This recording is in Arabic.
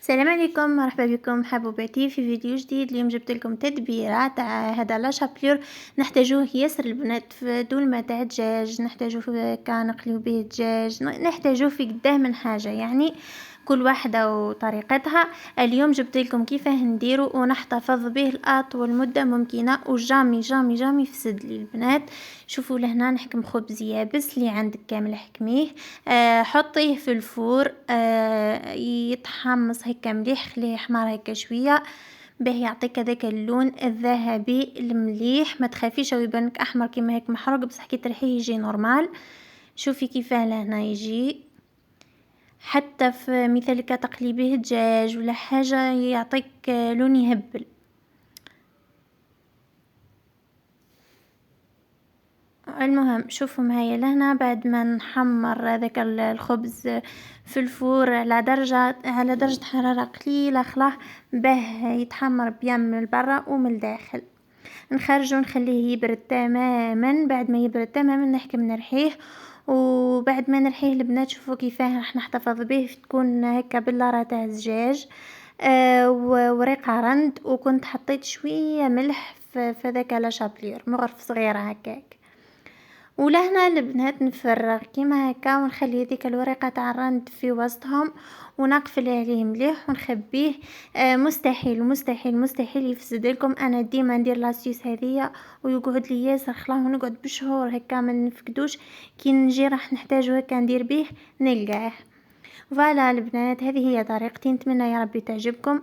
السلام عليكم، مرحبا بكم حبوباتي في فيديو جديد. اليوم جبت لكم تتبيله تاع هذا لا شابلور نحتاجوه ياسر البنات في دولمه تاع الدجاج، نحتاجوه في كان نقليو به الدجاج، نحتاجوه في قداه من حاجه يعني كل واحده وطريقتها. اليوم جبت لكم كيفاه نديرو ونحتفظ به لاطول مده ممكنه وجامي جامي جامي يفسد لي البنات. شوفوا لهنا نحكم خبز يابس اللي عندك كامل حكميه، حطيه في الفور، يتحمص هكا مليح، خليه يحمر هكا شويه باه يعطيك هذاك اللون الذهبي المليح. ما تخافيش او يبانك احمر كيما هيك محروق، بصح كي ترحيه يجي نورمال. شوفي كيفاه لهنا يجي، حتى في مثال تقلي به دجاج ولا حاجه يعطيك لون يهبل. المهم شوفوا معايا لهنا بعد ما نحمر هذاك الخبز في الفور على درجة حرارة قليلة خلاه باه يتحمر بيان من البرا ومن الداخل. نخرجه نخليه يبرد تماما، بعد ما يبرد تماما نحكم نرحيه. وبعد ما نرحيه البنات شوفوا كيفاه راح نحتفظ به، تكون هكا بلارة تاع الدجاج وريقة رند، وكنت حطيت شوية ملح في ذاك لا شابلير مغرف صغيرة هكاك. ولهنا البنات نفرغ كيما هكا ونخلي هذيك الورقه تاع الرند في وسطهم ونقفل عليه مليح ونخبيه. مستحيل مستحيل مستحيل يفسد لكم. انا ديما ندير لاسيوس هذيا ويقعد لي ياسر خلاه ونقعد بشهور هكا ما نفقدوش. كي نجي راح نحتاجو هكا ندير به نلقاه. فوالا البنات، هذه هي طريقتي، نتمنى يا ربي تعجبكم